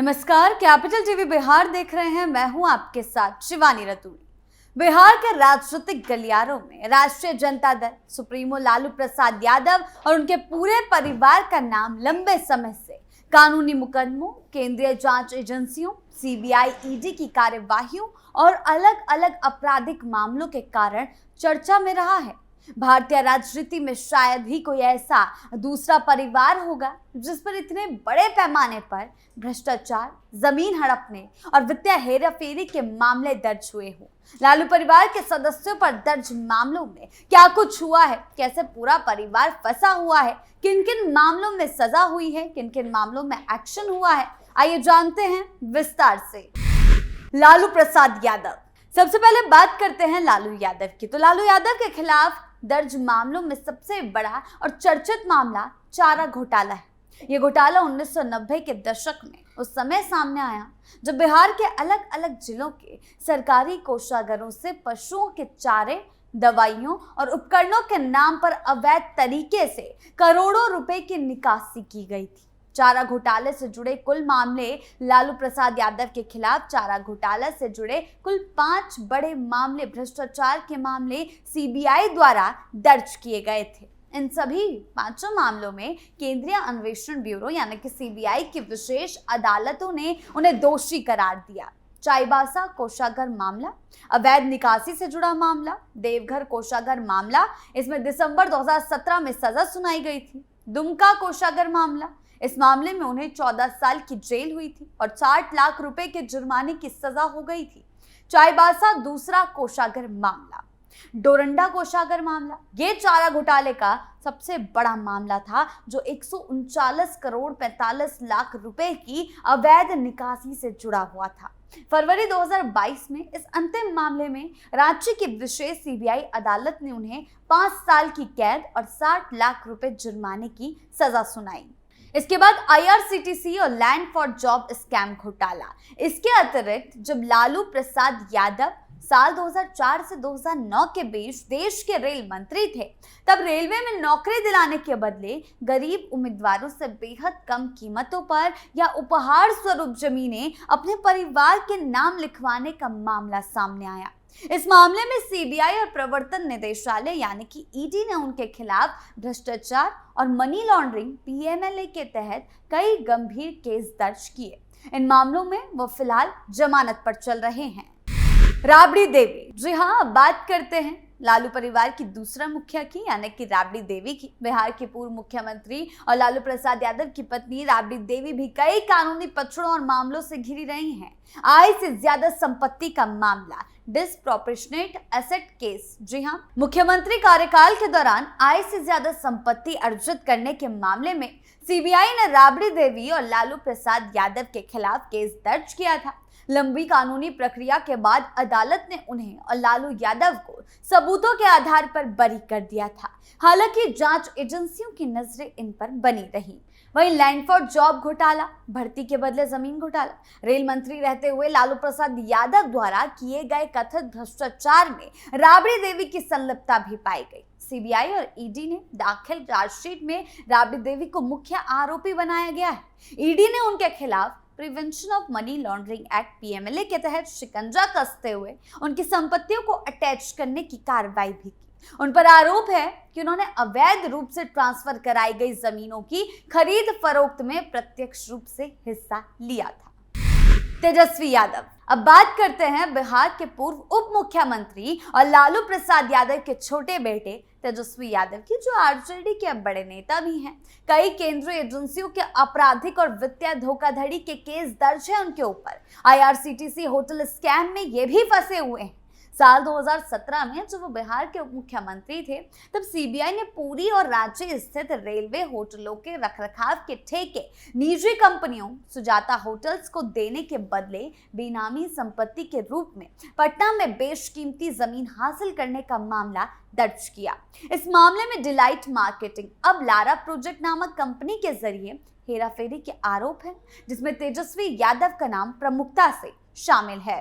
नमस्कार, capital TV Bihar देख रहे हैं। मैं हूं आपके साथ शिवानी रतूड़ी। बिहार के राजनीतिक गलियारों में राष्ट्रीय जनता दल सुप्रीमो लालू प्रसाद यादव और उनके पूरे परिवार का नाम लंबे समय से कानूनी मुकदमों, केंद्रीय जांच एजेंसियों, सीबीआई, ईडी की कार्यवाहियों और अलग अलग आपराधिक मामलों के कारण चर्चा में रहा है। भारतीय राजनीति में शायद ही कोई ऐसा दूसरा परिवार होगा जिस पर इतने बड़े पैमाने पर भ्रष्टाचार, जमीन हड़पने और वित्तीय हेराफेरी के मामले दर्ज हुए हों। लालू परिवार के सदस्यों पर दर्ज मामलों में क्या कुछ हुआ है, कैसे पूरा परिवार फंसा हुआ है, किन किन मामलों में सजा हुई है, किन किन मामलों में एक्शन हुआ है, आइए जानते हैं विस्तार से। लालू प्रसाद यादव, सबसे पहले बात करते हैं लालू यादव की। तो लालू यादव के खिलाफ दर्ज मामलों में सबसे बड़ा और चर्चित मामला चारा घोटाला है। ये घोटाला 1990 के दशक में उस समय सामने आया जब बिहार के अलग अलग जिलों के सरकारी कोषागारों से पशुओं के चारे, दवाइयों और उपकरणों के नाम पर अवैध तरीके से करोड़ों रुपए की निकासी की गई थी। चारा घोटाले से जुड़े कुल मामले, लालू प्रसाद यादव के खिलाफ चारा घोटाला से जुड़े कुल 5 बड़े मामले, भ्रष्टाचार के मामले सीबीआई द्वारा दर्ज किए गए थे। इन सभी 5 मामलों में केंद्रीय अन्वेषण ब्यूरो यानी कि सीबीआई की विशेष अदालतों ने उन्हें दोषी करार दिया। चाईबासा कोषागार मामला, अवैध निकासी से जुड़ा मामला, देवघर कोषागार मामला, इसमें दिसंबर 2017 में सजा सुनाई गई थी। दुमका कोषागार मामला, इस मामले में उन्हें 14 साल की जेल हुई थी और 60 लाख रुपए के जुर्माने की सजा हो गई थी। चाईबासा दूसरा कोषागार मामला, डोरंडा कोषागार मामला, ये चारा घोटाले का सबसे बड़ा मामला था जो 139 करोड़ 45 लाख रुपए की अवैध निकासी से जुड़ा हुआ था। फरवरी 2022 में इस अंतिम मामले में रांची की विशेष सीबीआई अदालत ने उन्हें 5 साल की कैद और 60 लाख रुपए जुर्माने की सजा सुनाई। इसके बाद आईआरसीटीसी और लैंड फॉर जॉब स्कैम घोटाला। इसके अतिरिक्त जब लालू प्रसाद यादव साल 2004 से 2009 के बीच देश के रेल मंत्री थे, तब रेलवे में नौकरी दिलाने के बदले गरीब उम्मीदवारों से बेहद कम कीमतों पर या उपहार स्वरूप जमीनें अपने परिवार के नाम लिखवाने का मामला सामने आया। इस मामले में सीबीआई और प्रवर्तन निदेशालय यानी कि ईडी ने उनके खिलाफ भ्रष्टाचार और मनी लॉन्ड्रिंग पीएमएलए के तहत कई गंभीर केस दर्ज किए। इन मामलों में वो फिलहाल जमानत पर चल रहे हैं। राबड़ी देवी, जी हाँ, अब बात करते हैं लालू परिवार की दूसरा मुखिया की यानी कि राबड़ी देवी की। बिहार के पूर्व मुख्यमंत्री और लालू प्रसाद यादव की पत्नी राबड़ी देवी भी कई कानूनी पक्षों और मामलों से घिरी रही हैं। आय से ज्यादा संपत्ति का मामला, डिस्प्रोपोर्शनेट एसेट केस। जी हाँ, मुख्यमंत्री कार्यकाल के दौरान आय से ज्यादा संपत्ति अर्जित करने के मामले में सीबीआई ने राबड़ी देवी और लालू प्रसाद यादव के खिलाफ केस दर्ज किया था। लंबी कानूनी प्रक्रिया के बाद अदालत ने उन्हें और लालू यादव को सबूतों के आधार पर बरी कर दिया था। हालांकि जांच एजेंसियों की नजरें इन पर बनी रही। वहीं लैंड फॉर जॉब घोटाला, भर्ती के बदले जमीन घोटाला, रेल मंत्री रहते हुए लालू प्रसाद यादव द्वारा किए गए कथित भ्रष्टाचार में राबड़ी देवी की संलिप्तता भी पाई गई। सीबीआई और ईडी ने दाखिल चार्जशीट में राबड़ी देवी को मुख्य आरोपी बनाया गया है। ईडी ने उनके खिलाफ prevention of money laundering act PMLA के तहत शिकंजा कसते हुए उनकी संपत्तियों को अटैच करने की कार्रवाई भी की। उन पर आरोप है कि उन्होंने अवैध रूप से ट्रांसफर कराई गई जमीनों की खरीद फरोख्त में प्रत्यक्ष रूप से हिस्सा लिया था। तेजस्वी यादव, अब बात करते हैं बिहार के पूर्व उप मुख्यमंत्री और लालू प्रसाद यादव के छोटे बेटे तेजस्वी यादव की, जो आरजेडी के अब बड़े नेता भी हैं। कई केंद्रीय एजेंसियों के आपराधिक और वित्तीय धोखाधड़ी के केस दर्ज है उनके ऊपर। आईआरसीटीसी होटल स्कैम में ये भी फंसे हुए हैं। साल 2017 में जब वो बिहार के उप मुख्यमंत्री थे, तब सीबीआई ने पुरी और रांची स्थित रेलवे होटलों के रखरखाव के ठेके निजी कंपनियों सुजाता होटल्स को देने के बदले बेनामी संपत्ति के रूप में पटना में बेशकीमती जमीन हासिल करने का मामला दर्ज किया। इस मामले में डिलाइट मार्केटिंग, अब लारा प्रोजेक्ट नामक कंपनी के जरिए हेराफेरी के आरोप है, जिसमें तेजस्वी यादव का नाम प्रमुखता से शामिल है।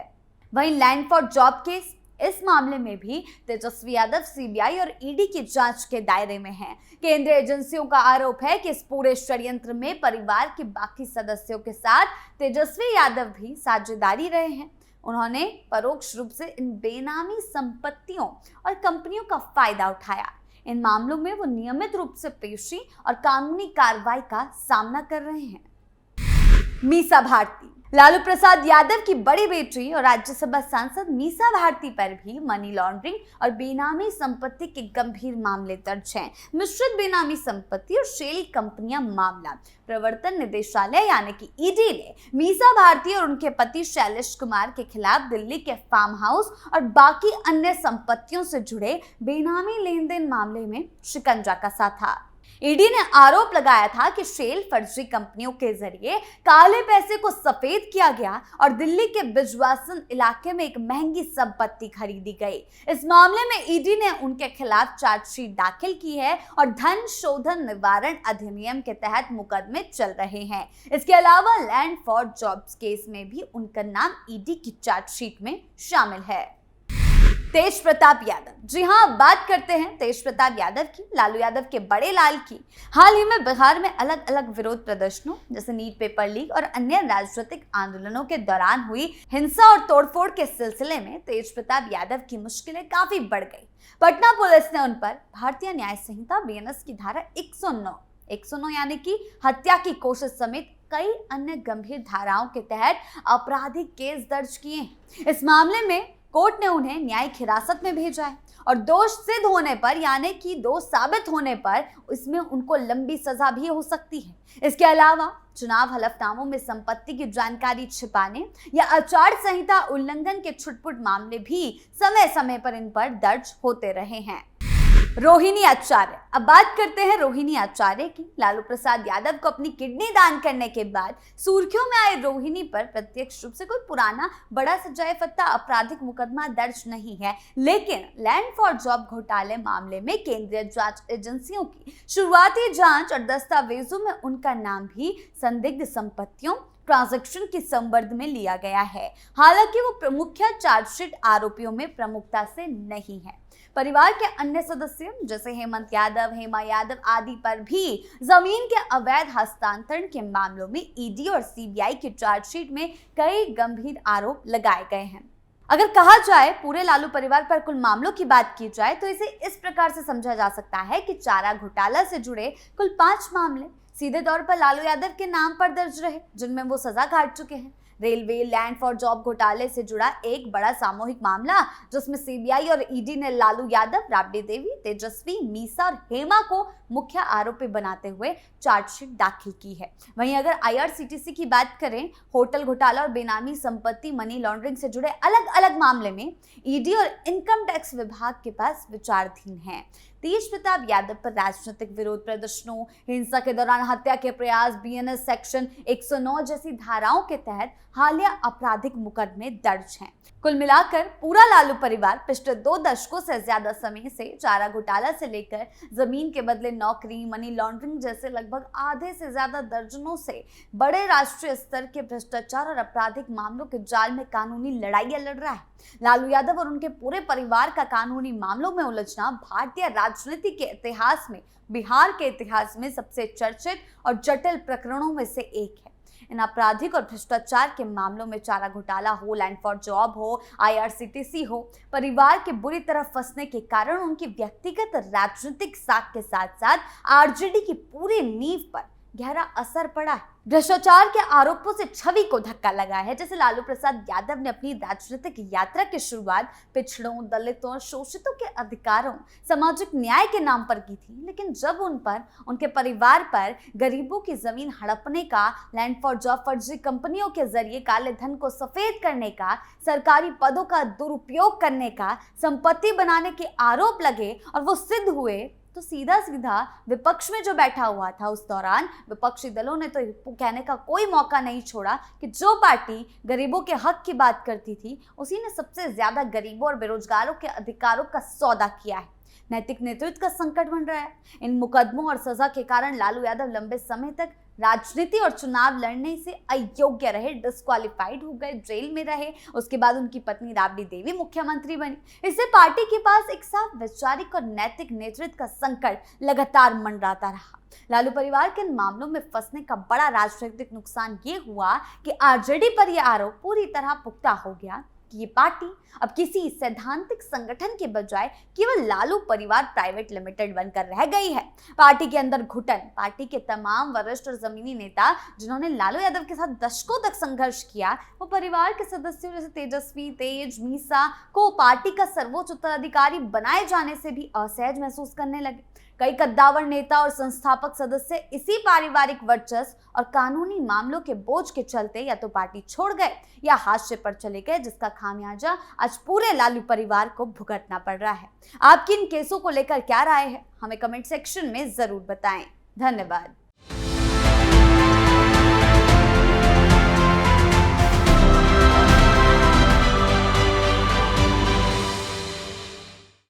वहीं लैंड फॉर जॉब केस, इस मामले में भी तेजस्वी यादव सीबीआई और ईडी की जांच के दायरे में हैं। केंद्रीय एजेंसियों का आरोप है कि इस पूरे षड्यंत्र में परिवार के बाकी सदस्यों के साथ तेजस्वी यादव भी साझेदारी रहे हैं। उन्होंने परोक्ष रूप से इन बेनामी संपत्तियों और कंपनियों का फायदा उठाया। इन मामलों में वो नियमित रूप से पेशी और कानूनी कार्रवाई का सामना कर रहे हैं। मीसा भारती। लालू प्रसाद यादव की बड़ी बेटी और राज्यसभा सांसद मीसा भारती पर भी मनी लॉन्ड्रिंग और बेनामी संपत्ति के गंभीर मामले दर्ज हैं। मिश्रित बेनामी संपत्ति और शेल कंपनियां मामला प्रवर्तन निदेशालय यानी कि ईडी ने मीसा भारती और उनके पति शैलेश कुमार के खिलाफ दिल्ली के फार्म हाउस और बाकी अन्य संपत्तियों से जुड़े बेनामी लेन देन मामले में शिकंजा कसा था। ईडी ने आरोप लगाया था कि शेल फर्जी कंपनियों के जरिए काले पैसे को सफेद किया गया और दिल्ली के बिजवासन इलाके में एक महंगी संपत्ति खरीदी गई। इस मामले में ईडी ने उनके खिलाफ चार्जशीट दाखिल की है और धन शोधन निवारण अधिनियम के तहत मुकदमे चल रहे हैं। इसके अलावा लैंड फॉर जॉब्स केस में भी उनका नाम ईडी की चार्जशीट में शामिल है। तेज प्रताप यादव। जी हाँ, बात करते हैं तेज प्रताप यादव की, लालू यादव के बड़े लाल की। हाल ही में बिहार में अलग अलग विरोध प्रदर्शनों जैसे नीट पेपर लीक और अन्य राजनीतिक आंदोलनों के दौरान हुई हिंसा और तोड़फोड़ के सिलसिले में तेज प्रताप यादव की मुश्किलें काफी बढ़ गई। पटना पुलिस ने उन पर भारतीय न्याय संहिता बीएनएस की धारा 109 यानी कि हत्या की कोशिश समेत कई अन्य गंभीर धाराओं के तहत आपराधिक केस दर्ज किए। इस मामले में कोर्ट ने उन्हें न्यायिक हिरासत में भेजा है और दोष सिद्ध होने पर यानी कि दोष साबित होने पर इसमें उनको लंबी सजा भी हो सकती है। इसके अलावा चुनाव हलफनामों में संपत्ति की जानकारी छिपाने या आचार संहिता उल्लंघन के छुटपुट मामले भी समय समय पर इन पर दर्ज होते रहे हैं। रोहिणी आचार्य। अब बात करते हैं रोहिणी आचार्य की। लालू प्रसाद यादव को अपनी किडनी दान करने के बाद सुर्खियों में आए रोहिणी पर प्रत्यक्ष रूप से कोई पुराना बड़ा सजाए फत्ता आपराधिक मुकदमा दर्ज नहीं है, लेकिन लैंड फॉर जॉब घोटाले मामले में केंद्रीय जांच एजेंसियों की शुरुआती जांच और दस्तावेजों में उनका नाम भी संदिग्ध संपत्तियों ट्रांजैक्शन की संबंध में लिया गया है। हालांकि वो मुख्य चार्जशीट आरोपियों में प्रमुखता से नहीं है। परिवार के अन्य सदस्य जैसे हेमंत यादव, हेमा यादव आदि पर भी जमीन के अवैध हस्तांतरण के मामलों में ईडी और सीबीआई की चार्जशीट में कई गंभीर आरोप लगाए गए हैं। अगर कहा जाए पूरे लालू परिवार पर कुल मामलों की बात की जाए तो इसे इस प्रकार से समझा जा सकता है कि चारा घोटाला से जुड़े कुल 5 मामले सीधे तौर पर लालू यादव के नाम पर दर्ज रहे, जिनमें वो सजा काट चुके हैं। रेलवे लैंड फॉर जॉब घोटाले से जुड़ा एक बड़ा सामूहिक मामला जिसमें सीबीआई और ईडी ने लालू यादव, राबड़ी देवी, तेजस्वी, मीसा और हेमा को मुख्य आरोपी बनाते हुए चार्जशीट दाखिल की है। वहीं अगर आईआरसीटीसी की बात करें, होटल घोटाला और बेनामी संपत्ति मनी लॉन्ड्रिंग से जुड़े अलग अलग मामले में ईडी और इनकम टैक्स विभाग के पास विचाराधीन है। तेज प्रताप यादव पर राजनीतिक विरोध प्रदर्शनों, हिंसा के दौरान हत्या के प्रयास, बीएनएस सेक्शन 109 जैसी धाराओं के तहत हालिया आपराधिक मुकदमे दर्ज हैं। कुल मिलाकर पूरा लालू परिवार पिछले 2 दशकों से ज्यादा समय से चारा घोटाला से लेकर जमीन के बदले नौकरी, मनी लॉन्ड्रिंग जैसे लगभग आधे से ज्यादा दर्जनों से बड़े राष्ट्रीय स्तर के भ्रष्टाचार और आपराधिक मामलों के जाल में कानूनी लड़ाइयां लड़ रहा है। लालू यादव और उनके पूरे परिवार का कानूनी मामलों में उलझना भारतीय राजनीति के इतिहास में, बिहार के इतिहास में सबसे चर्चित और जटिल प्रकरणों में से एक है। इन आपराधिक और भ्रष्टाचार के मामलों में चारा घोटाला हो, लैंड फॉर जॉब हो, आईआरसीटीसी हो, परिवार के बुरी तरह फंसने के कारण उनकी व्यक्तिगत राजनीतिक साख के साथ साथ आरजेडी की पूरी नींव पर गहरा असर पड़ा है। भ्रष्टाचार के आरोपों से छवि को धक्का लगा है। जैसे लालू प्रसाद यादव ने अपनी राजनीतिक यात्रा की शुरुआत पिछड़ों, दलितों और शोषितों के अधिकारों, सामाजिक न्याय के नाम पर की थी, लेकिन जब उन पर, उनके परिवार पर गरीबों की जमीन हड़पने का, लैंड फॉर जॉब फर्जी कंपनियों के जरिए काले धन को सफेद करने का, सरकारी पदों का दुरुपयोग करने का, संपत्ति बनाने के आरोप लगे और वो सिद्ध हुए, तो सीधा सीधा विपक्ष में जो बैठा हुआ था उस दौरान विपक्षी दलों ने तो कहने का कोई मौका नहीं छोड़ा कि जो पार्टी गरीबों के हक की बात करती थी उसी ने सबसे ज्यादा गरीबों और बेरोजगारों के अधिकारों का सौदा किया है। नैतिक नेतृत्व का संकट बन रहा है। इन मुकदमों और सजा के कारण लालू यादव लंबे समय तक राजनीति और चुनाव लड़ने से अयोग्य रहे, डिस्क्वालिफाइड हो गए, जेल में रहे। उसके बाद उनकी पत्नी राबड़ी देवी मुख्यमंत्री बनी। इससे पार्टी के पास एक साफ वैचारिक और नैतिक नेतृत्व का संकट लगातार मंडराता रहा। लालू परिवार के इन मामलों में फंसने का बड़ा राजनीतिक नुकसान ये हुआ कि आरजेडी पर यह आरोप पूरी तरह पुख्ता हो गया कि ये पार्टी अब किसी सैद्धांतिक संगठन के बजाय केवल लालू परिवार प्राइवेट लिमिटेड बनकर रह गई है। पार्टी के अंदर घुटन, पार्टी के तमाम वरिष्ठ और जमीनी नेता जिन्होंने लालू यादव के साथ दशकों तक संघर्ष किया, वो परिवार के सदस्यों जैसे तेजस्वी, तेज, मीसा को पार्टी का सर्वोच्च उत्तराधिकारी बनाए जाने से भी असहज महसूस करने लगे। कई कद्दावर नेता और संस्थापक सदस्य इसी पारिवारिक वर्चस्व और कानूनी मामलों के बोझ के चलते या तो पार्टी छोड़ गए या हाशिए पर चले गए, जिसका खामियाजा आज पूरे लालू परिवार को भुगतना पड़ रहा है। आपकी इन केसों को लेकर क्या राय है, हमें कमेंट सेक्शन में जरूर बताएं। धन्यवाद।